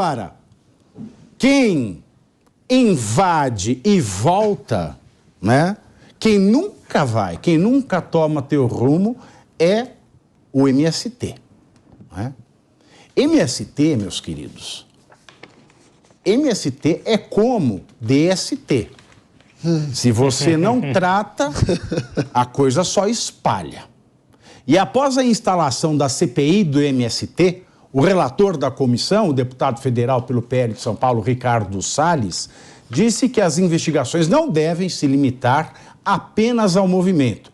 Para quem invade e volta, né? Quem nunca vai, quem nunca toma teu rumo é o MST. Né? MST, meus queridos, MST é como DST. Se você não trata, a coisa só espalha. E após a instalação da CPI do MST, o relator da comissão, o deputado federal pelo PL de São Paulo, Ricardo Salles, disse que as investigações não devem se limitar apenas ao movimento.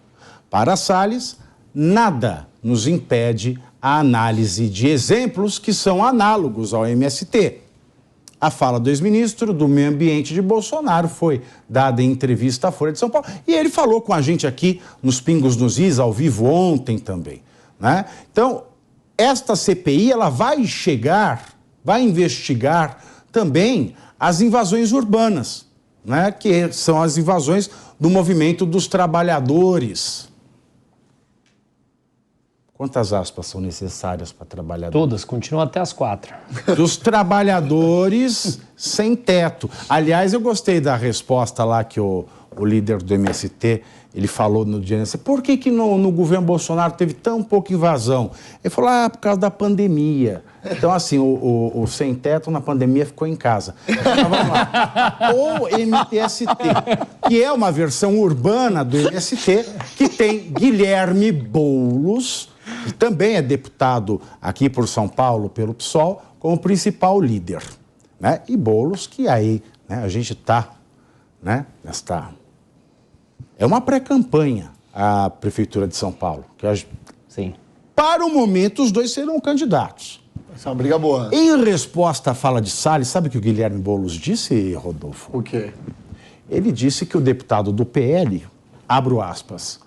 Para Salles, nada nos impede a análise de exemplos que são análogos ao MST. A fala do ex-ministro do Meio Ambiente de Bolsonaro foi dada em entrevista à Folha de São Paulo. E ele falou com a gente aqui nos Pingos nos Is, ao vivo ontem também. Né? Então, esta CPI ela vai investigar também as invasões urbanas, né? Que são as invasões do movimento dos trabalhadores. Quantas aspas são necessárias para trabalhadores? Todas, continuam até as 4. Dos trabalhadores sem teto. Aliás, eu gostei da resposta lá que o líder do MST, ele falou no dia, por que no governo Bolsonaro teve tão pouca invasão? Ele falou, por causa da pandemia. Então, assim, o sem teto na pandemia ficou em casa. Então, vamos lá. O MTST, que é uma versão urbana do MST, que tem Guilherme Boulos, que também é deputado aqui por São Paulo, pelo PSOL, como principal líder. Né? E Boulos, que aí, né, a gente está, né, nesta... É uma pré-campanha a Prefeitura de São Paulo. Sim. Para o momento, os dois serão candidatos. Essa é uma briga boa. Em resposta à fala de Salles, sabe o que o Guilherme Boulos disse, Rodolfo? O quê? Ele disse que o deputado do PL, abro aspas,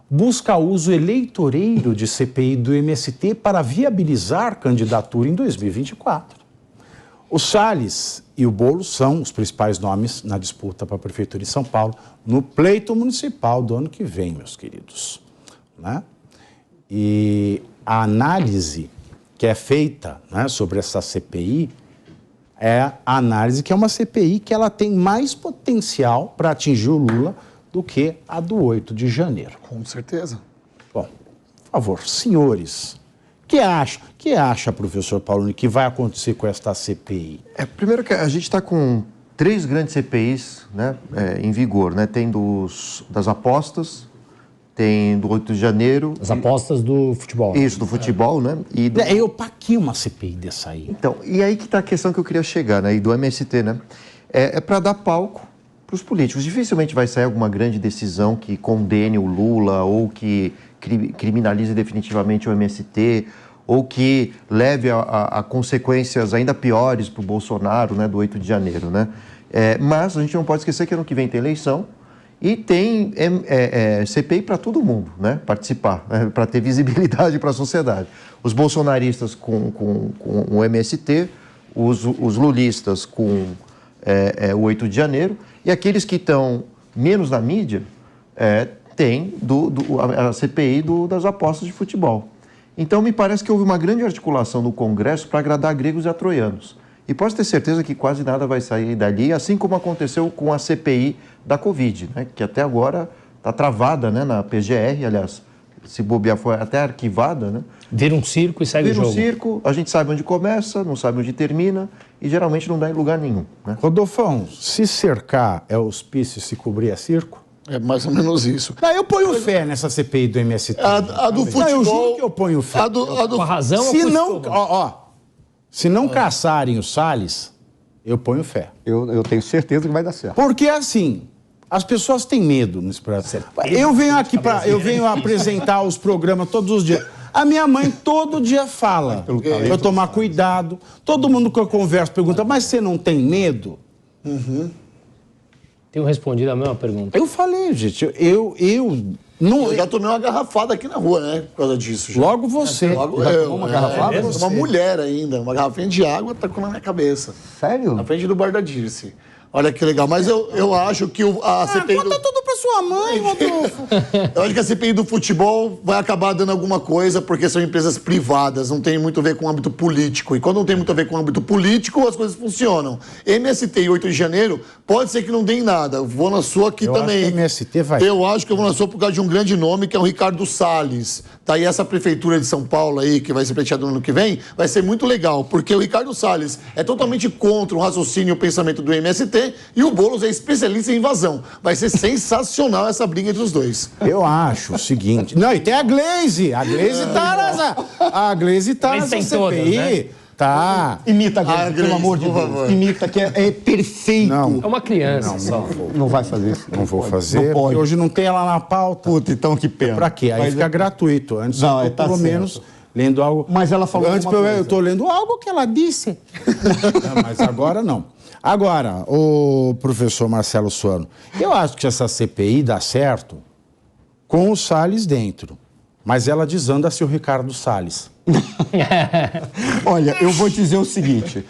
busca uso eleitoreiro de CPI do MST para viabilizar candidatura em 2024. O Salles e o Boulos são os principais nomes na disputa para a Prefeitura de São Paulo no pleito municipal do ano que vem, meus queridos. Né? E a análise que é feita, né, sobre essa CPI é a análise que é uma CPI que ela tem mais potencial para atingir o Lula do que a do 8 de janeiro. Com certeza. Bom, por favor, senhores, o que acha, professor Pauloni, que vai acontecer com esta CPI? Primeiro que a gente está com 3 grandes CPIs, né, em vigor, né? Tem das apostas, tem do 8 de janeiro... As apostas do futebol. Isso, do futebol, né? E do... Eu paquei uma CPI dessa aí. Então, e aí que está a questão que eu queria chegar, né? E do MST, né? É para dar palco para os políticos. Dificilmente vai sair alguma grande decisão que condene o Lula ou que criminalize definitivamente o MST ou que leve a consequências ainda piores para o Bolsonaro, né? Do 8 de janeiro, né? Mas a gente não pode esquecer que ano que vem tem eleição e tem CPI para todo mundo, né? Participar, né? Para ter visibilidade para a sociedade. Os bolsonaristas com o MST, os lulistas com o 8 de janeiro, e aqueles que estão menos na mídia tem a CPI das apostas de futebol. Então, me parece que houve uma grande articulação no Congresso para agradar gregos e troianos. E posso ter certeza que quase nada vai sair dali, assim como aconteceu com a CPI da Covid, né? Que até agora está travada, né, na PGR, aliás, se bobear foi até arquivada, né? Vira um circo e segue o jogo. Vira um circo, a gente sabe onde começa, não sabe onde termina e geralmente não dá em lugar nenhum. Né? Rodolfão, se cercar é hospício, se cobrir é circo? É mais ou menos isso. Eu ponho fé nessa CPI do MST. A do futebol... eu juro que eu ponho fé. Com a razão se ou não, se não caçarem o Salles, eu ponho fé. Eu tenho certeza que vai dar certo. Porque assim, as pessoas têm medo nesse processo. Eu venho apresentar os programas todos os dias. A minha mãe todo dia fala para eu tomar cuidado. Todo mundo que eu converso pergunta, mas você não tem medo? Uhum. Tenho respondido a mesma pergunta. Eu falei, gente, eu já tomei uma garrafada aqui na rua, né? Por causa disso. Já. Logo você. Logo uma garrafada? Uma mulher ainda. Uma garrafinha de água tacou na minha cabeça. Sério? Na frente do bar da Dirce. Olha que legal. Mas eu acho que a CPI... Conta tudo pra sua mãe, Rodolfo. Eu acho que a CPI do futebol vai acabar dando alguma coisa, porque são empresas privadas, não tem muito a ver com o âmbito político. E quando não tem muito a ver com o âmbito político, as coisas funcionam. MST e 8 de janeiro, pode ser que não dê em nada. Eu vou na sua aqui também. Acho que MST vai. Eu acho que eu vou na sua por causa de um grande nome, que é o Ricardo Salles. Tá aí essa prefeitura de São Paulo aí, que vai ser pleiteada no ano que vem, vai ser muito legal, porque o Ricardo Salles é totalmente contra o raciocínio e o pensamento do MST, e o Boulos é especialista em invasão. Vai ser sensacional essa briga entre os dois. Eu acho o seguinte... Não, e tem a Glaze. A Glaze tá nessa... A Glaze tá nessa tem CPI. todas, né? Tá. Imita, Grace, pelo amor de por Deus. favor. Imita, que é perfeito. Não. É uma criança só. Não vai fazer isso. Não vou fazer, Não porque pode. hoje não tem ela na pauta. Puta, então que pena. Pra quê? Aí Mas fica gratuito. Antes Não, eu tô, tá pelo certo. menos lendo algo... Mas ela falou Antes alguma coisa. eu tô lendo algo que ela disse. Não, mas agora não. Agora, o professor Marcelo Suano, eu acho que essa CPI dá certo com o Salles dentro. Mas ela desanda se o Ricardo Salles. Olha, eu vou dizer o seguinte.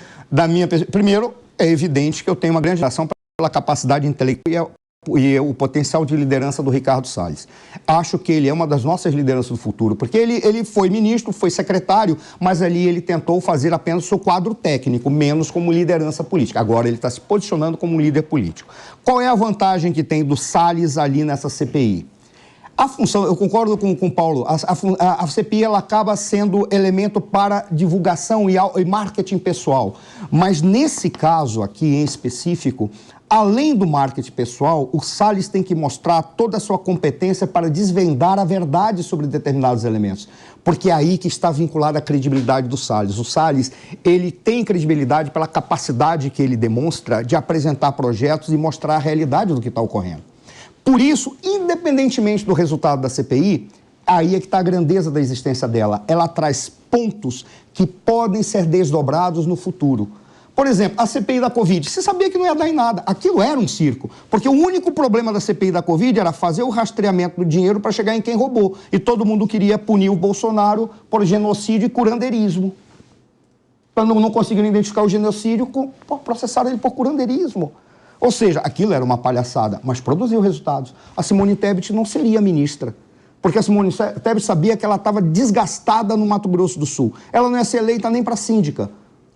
Primeiro, é evidente que eu tenho uma grande admiração pela capacidade intelectual e o potencial de liderança do Ricardo Salles. Acho que ele é uma das nossas lideranças do futuro, porque ele foi ministro, foi secretário, mas ali ele tentou fazer apenas o seu quadro técnico, menos como liderança política. Agora ele está se posicionando como um líder político. Qual é a vantagem que tem do Salles ali nessa CPI? A função, eu concordo com o Paulo, a CPI ela acaba sendo elemento para divulgação e marketing pessoal. Mas nesse caso aqui em específico, além do marketing pessoal, o Salles tem que mostrar toda a sua competência para desvendar a verdade sobre determinados elementos. Porque é aí que está vinculada a credibilidade do Salles. O Salles, ele tem credibilidade pela capacidade que ele demonstra de apresentar projetos e mostrar a realidade do que está ocorrendo. Por isso, independentemente do resultado da CPI, aí é que está a grandeza da existência dela. Ela traz pontos que podem ser desdobrados no futuro. Por exemplo, a CPI da Covid. Você sabia que não ia dar em nada. Aquilo era um circo. Porque o único problema da CPI da Covid era fazer o rastreamento do dinheiro para chegar em quem roubou. E todo mundo queria punir o Bolsonaro por genocídio e curandeirismo. Quando não conseguiram identificar o genocídio, processaram ele por curandeirismo. Ou seja, aquilo era uma palhaçada, mas produziu resultados. A Simone Tebet não seria ministra, porque a Simone Tebet sabia que ela estava desgastada no Mato Grosso do Sul. Ela não ia ser eleita nem para síndica.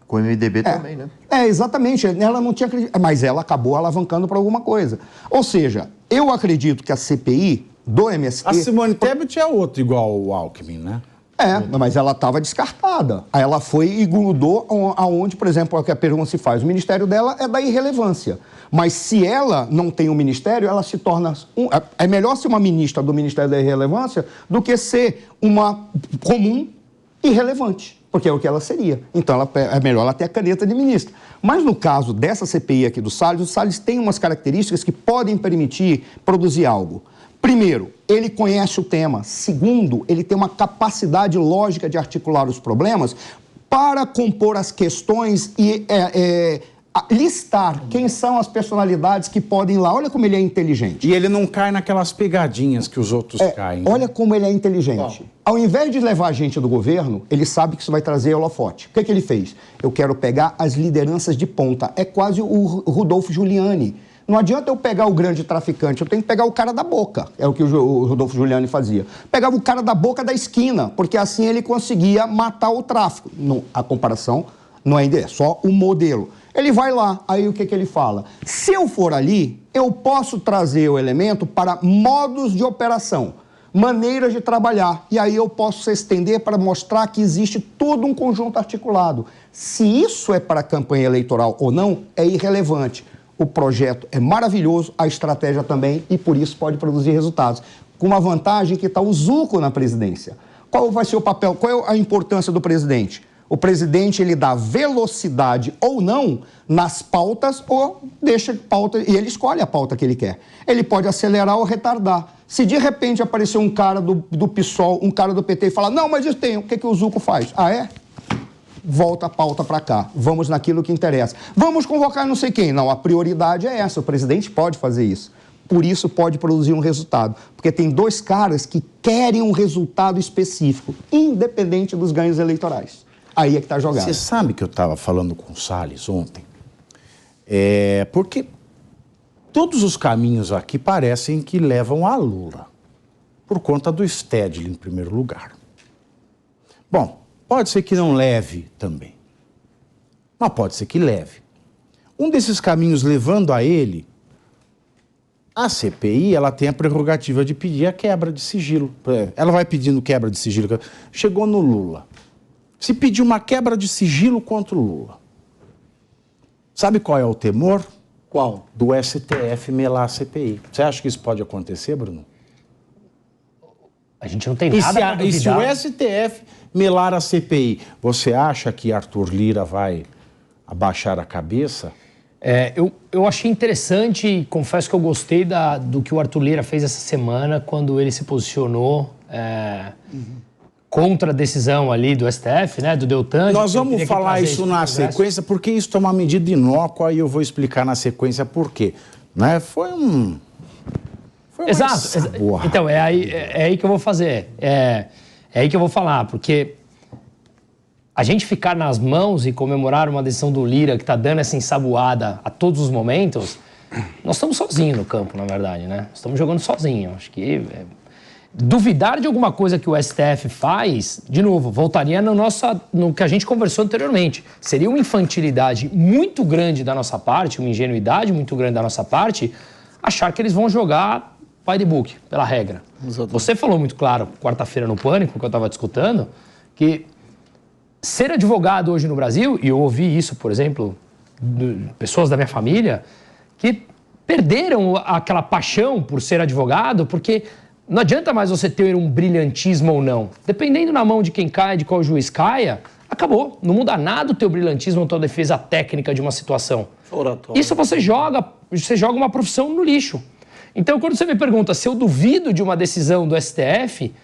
Com o MDB também, né? Exatamente. Ela não tinha... Mas ela acabou alavancando para alguma coisa. Ou seja, eu acredito que a CPI do MST... A Simone Tebet é outro igual o Alckmin, né? Mas ela estava descartada. Aí ela foi e grudou aonde, por exemplo, a pergunta se faz. O ministério dela é da irrelevância. Mas se ela não tem um ministério, ela se torna... É melhor ser uma ministra do Ministério da Irrelevância do que ser uma comum irrelevante, porque é o que ela seria. Então, é melhor ela ter a caneta de ministra. Mas no caso dessa CPI aqui do Salles, o Salles tem umas características que podem permitir produzir algo. Primeiro, ele conhece o tema. Segundo, ele tem uma capacidade lógica de articular os problemas para compor as questões e listar quem são as personalidades que podem ir lá. Olha como ele é inteligente. E ele não cai naquelas pegadinhas que os outros caem. Olha como ele é inteligente. Ao invés de levar a gente do governo, ele sabe que isso vai trazer holofote. O que ele fez? Eu quero pegar as lideranças de ponta. É quase o Rodolfo Giuliani. Não adianta eu pegar o grande traficante, eu tenho que pegar o cara da boca. É o que o Rodolfo Giuliani fazia. Pegava o cara da boca da esquina, porque assim ele conseguia matar o tráfico. A comparação não é só o modelo. Ele vai lá, aí o que ele fala? Se eu for ali, eu posso trazer o elemento para modos de operação, maneiras de trabalhar. E aí eu posso se estender para mostrar que existe todo um conjunto articulado. Se isso é para a campanha eleitoral ou não, é irrelevante. O projeto é maravilhoso, a estratégia também, e por isso pode produzir resultados. Com uma vantagem que está o Zucco na presidência. Qual vai ser o papel, qual é a importância do presidente? O presidente, ele dá velocidade ou não nas pautas ou deixa pauta, e ele escolhe a pauta que ele quer. Ele pode acelerar ou retardar. Se de repente aparecer um cara do PSOL, um cara do PT e falar, não, mas isso tem, o que o Zucco faz? Ah, é? Volta a pauta para cá. Vamos naquilo que interessa. Vamos convocar não sei quem. Não, a prioridade é essa. O presidente pode fazer isso. Por isso pode produzir um resultado. Porque tem dois caras que querem um resultado específico, independente dos ganhos eleitorais. Aí é que está jogado. Você sabe que eu estava falando com o Salles ontem? Porque todos os caminhos aqui parecem que levam a Lula, por conta do Stedley em primeiro lugar. Bom, pode ser que não leve também, mas pode ser que leve. Um desses caminhos levando a ele, a CPI, ela tem a prerrogativa de pedir a quebra de sigilo. Ela vai pedindo quebra de sigilo. Chegou no Lula. Se pedir uma quebra de sigilo contra o Lula, sabe qual é o temor? Qual? Do STF melar a CPI. Você acha que isso pode acontecer, Bruno? A gente não tem nada pra duvidar. E se o STF melar a CPI, você acha que Arthur Lira vai abaixar a cabeça? Eu achei interessante e confesso que eu gostei do que o Arthur Lira fez essa semana quando ele se posicionou contra a decisão ali do STF, né, do Deltan. Nós vamos falar isso na sequência, porque isso é uma medida inócua e eu vou explicar na sequência por quê. Né? Foi uma Exato. Então, é aí que eu vou fazer. É aí que eu vou falar, porque a gente ficar nas mãos e comemorar uma decisão do Lira que está dando essa ensaboada a todos os momentos, nós estamos sozinhos no campo, na verdade, né? Estamos jogando sozinhos. Acho que duvidar de alguma coisa que o STF faz, de novo, voltaria no que a gente conversou anteriormente. Seria uma infantilidade muito grande da nossa parte, uma ingenuidade muito grande da nossa parte, achar que eles vão jogar by the book, pela regra. Exatamente. Você falou muito claro, quarta-feira no Pânico, que eu estava discutando, que ser advogado hoje no Brasil, e eu ouvi isso, por exemplo, de pessoas da minha família, que perderam aquela paixão por ser advogado, porque não adianta mais você ter um brilhantismo ou não. Dependendo na mão de quem cai, de qual juiz caia, acabou. Não muda nada o teu brilhantismo ou a tua defesa técnica de uma situação. Oratório. Isso você joga uma profissão no lixo. Então, quando você me pergunta se eu duvido de uma decisão do STF,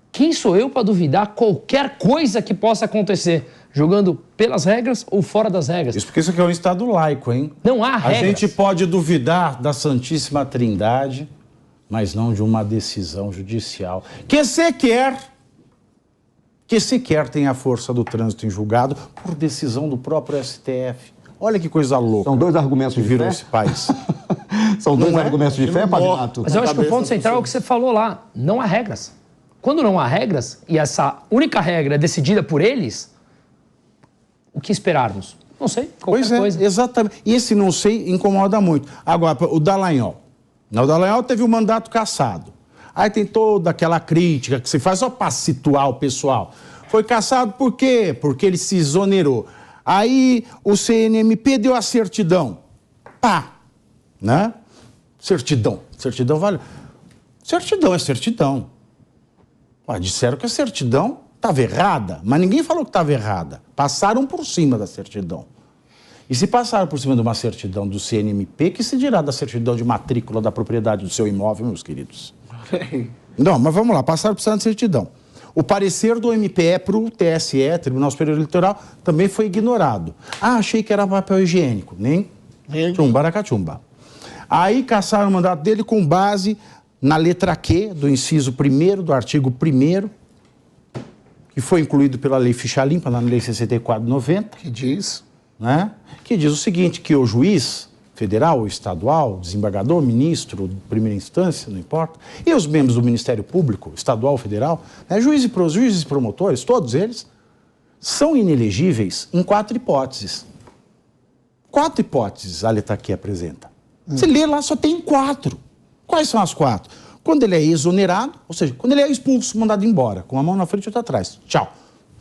quem sou eu para duvidar qualquer coisa que possa acontecer, jogando pelas regras ou fora das regras? Isso porque isso aqui é um Estado laico, hein? Não há regras. A gente pode duvidar da Santíssima Trindade, mas não de uma decisão judicial que sequer tem a força do trânsito em julgado por decisão do próprio STF. Olha que coisa louca. São dois argumentos de virou fé? esse país. São dois argumentos de fé, Pavinato? Mas eu acho que o ponto central é o que você falou lá. Não há regras. Quando não há regras, e essa única regra é decidida por eles, o que esperarmos? Não sei, qualquer coisa. Exatamente. E esse não sei incomoda muito. Agora, o Dallagnol. O Dallagnol teve o mandato cassado. Aí tem toda aquela crítica que se faz só para situar o pessoal. Foi cassado por quê? Porque ele se exonerou. Aí o CNMP deu a certidão. Pá! Né? Certidão. Certidão vale. Certidão é certidão. Ué, disseram que a certidão estava errada, mas ninguém falou que estava errada. Passaram por cima da certidão. E se passaram por cima de uma certidão do CNMP, que se dirá da certidão de matrícula da propriedade do seu imóvel, meus queridos? Não, mas vamos lá, passaram por cima da certidão. O parecer do MPE para o TSE, Tribunal Superior Eleitoral, também foi ignorado. Ah, achei que era papel higiênico. Nem chumbaracachumba. Aí cassaram o mandato dele com base na letra Q do inciso 1º do artigo 1º, que foi incluído pela Lei Ficha Limpa, na Lei 64/90. Que diz? Né? Que diz o seguinte, que o juiz federal ou estadual, desembargador, ministro de primeira instância, não importa, e os membros do Ministério Público, estadual ou federal, né, juízes e promotores, todos eles, são inelegíveis em 4 hipóteses. 4 hipóteses a letra Q apresenta. Você lê lá, só tem 4. Quais são as 4? Quando ele é exonerado, ou seja, quando ele é expulso, mandado embora, com a mão na frente e outra atrás. Tchau.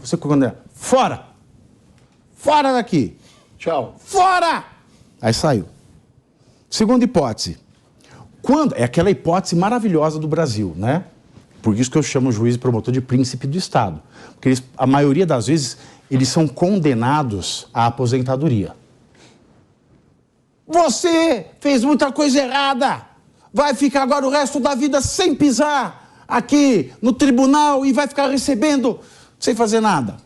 Você condenado. Fora! Fora daqui! Tchau. Fora! Aí saiu. Segunda hipótese. Quando é aquela hipótese maravilhosa do Brasil, né? Por isso que eu chamo o juiz e promotor de príncipe do Estado. Porque eles, a maioria das vezes, eles são condenados à aposentadoria. Você fez muita coisa errada. Vai ficar agora o resto da vida sem pisar aqui no tribunal e vai ficar recebendo sem fazer nada.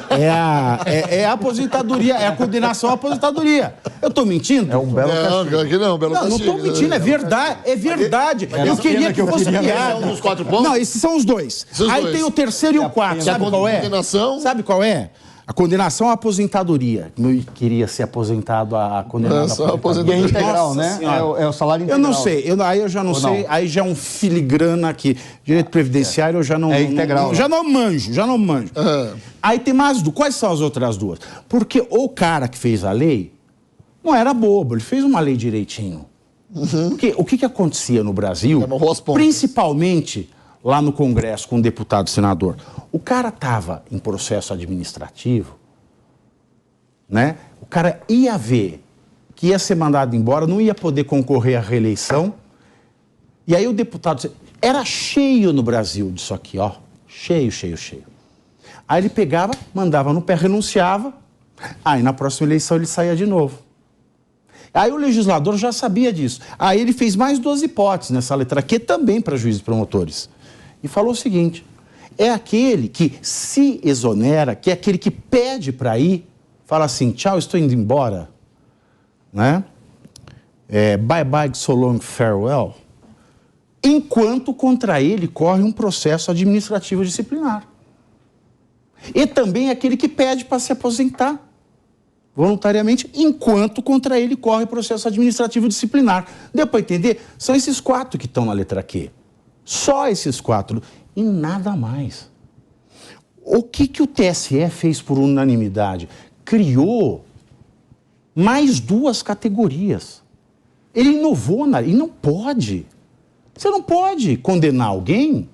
É a aposentadoria, é a condenação à aposentadoria. Eu estou mentindo? É um belo castigo. Não estou mentindo, é verdade. É verdade. Eu queria que fosse piada. Um dos 4 pontos? Não, esses são os dois. Aí tem o terceiro e o quarto. Sabe qual é? Condenação. Sabe qual é? A condenação à aposentadoria. Eu queria ser aposentado à condenação à aposentadoria. E é integral, né? É o salário integral. Eu não sei. Aí eu já não sei. Aí já é um filigrana aqui. Direito previdenciário eu já não... É integral. Já não manjo. Aí tem mais duas. Quais são as outras duas? Porque o cara que fez a lei não era bobo. Ele fez uma lei direitinho. Porque o que acontecia no Brasil, principalmente lá no Congresso com o deputado e senador, o cara estava em processo administrativo, né? O cara ia ver que ia ser mandado embora, não ia poder concorrer à reeleição, e aí o deputado... Era cheio no Brasil disso aqui, ó. Cheio. Aí ele pegava, mandava no pé, renunciava, aí na próxima eleição ele saía de novo. Aí o legislador já sabia disso. Aí ele fez mais 2 hipóteses nessa letra Q também para juízes promotores. E falou o seguinte, é aquele que se exonera, que é aquele que pede para ir, fala assim, tchau, estou indo embora, né? Bye bye, so long, farewell. Enquanto contra ele corre um processo administrativo disciplinar. E também é aquele que pede para se aposentar voluntariamente, enquanto contra ele corre processo administrativo disciplinar. Deu para entender? São esses 4 que estão na letra Q. Só esses 4 e nada mais. O que o TSE fez por unanimidade? Criou mais 2 categorias. Ele inovou, e não pode. Você não pode condenar alguém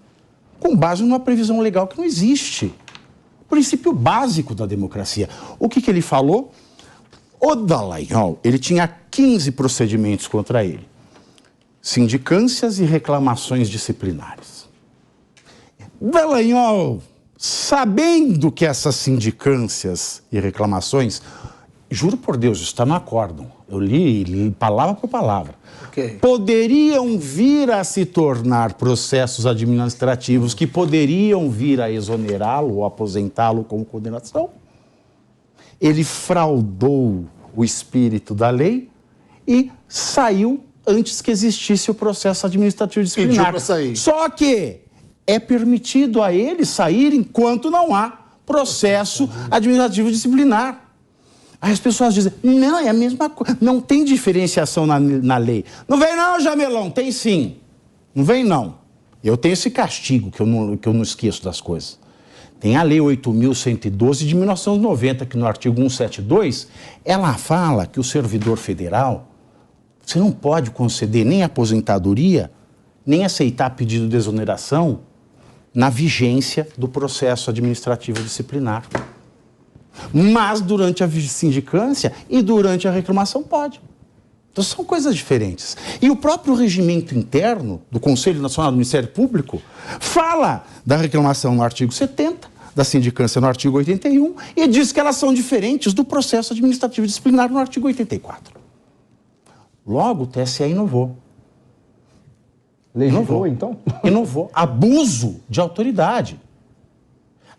com base numa previsão legal que não existe. O princípio básico da democracia. O que ele falou? O Dallagnol, ele tinha 15 procedimentos contra ele. Sindicâncias e reclamações disciplinares. Dallagnol, sabendo que essas sindicâncias e reclamações, juro por Deus, isso está no acórdão, eu li palavra por palavra, poderiam vir a se tornar processos administrativos que poderiam vir a exonerá-lo ou aposentá-lo como condenação. Ele fraudou o espírito da lei e saiu antes que existisse o processo administrativo disciplinar. Pediu para sair. Só que é permitido a ele sair enquanto não há processo administrativo disciplinar. Aí as pessoas dizem, não, é a mesma coisa, não tem diferenciação na lei. Não vem não, Jamelão, tem sim. Não vem não. Eu tenho esse castigo que eu não esqueço das coisas. Tem a Lei 8.112 de 1990, que no artigo 172, ela fala que o servidor federal, você não pode conceder nem aposentadoria, nem aceitar pedido de exoneração na vigência do processo administrativo disciplinar. Mas durante a sindicância e durante a reclamação pode. Então são coisas diferentes. E o próprio regimento interno do Conselho Nacional do Ministério Público fala da reclamação no artigo 70, da sindicância no artigo 81, e diz que elas são diferentes do processo administrativo disciplinar no artigo 84. Logo, o TSE inovou. Legislou, então? Inovou. Abuso de autoridade.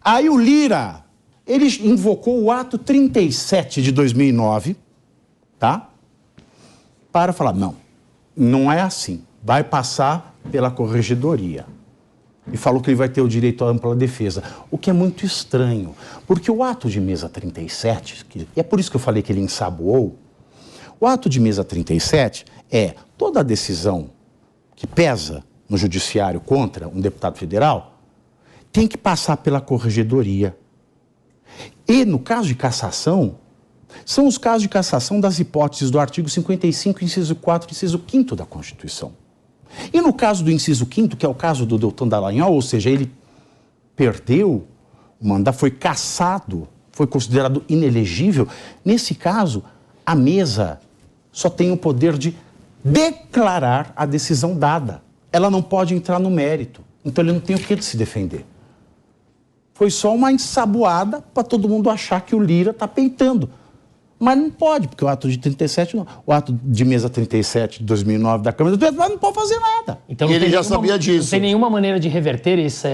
Aí o Lira, ele invocou o ato 37 de 2009, tá? Para falar, não é assim. Vai passar pela corregedoria. E falou que ele vai ter o direito à ampla defesa, o que é muito estranho, porque o ato de mesa 37, e é por isso que eu falei que ele ensaboou, o ato de mesa 37 é toda a decisão que pesa no judiciário contra um deputado federal tem que passar pela corregedoria. E no caso de cassação, são os casos de cassação das hipóteses do artigo 55, inciso 4, inciso 5º da Constituição. E no caso do inciso 5º, que é o caso do Deltan Dallagnol, ou seja, ele perdeu o mandato, foi cassado, foi considerado inelegível, nesse caso, a mesa só tem o poder de declarar a decisão dada. Ela não pode entrar no mérito, então ele não tem o que de se defender. Foi só uma ensaboada para todo mundo achar que o Lira está peitando. Mas não pode, porque o ato de 37, não. O ato de mesa 37 de 2009 da Câmara dos Deputados não pode fazer nada. Então, e ele já sabia disso. Não tem nenhuma maneira de reverter isso.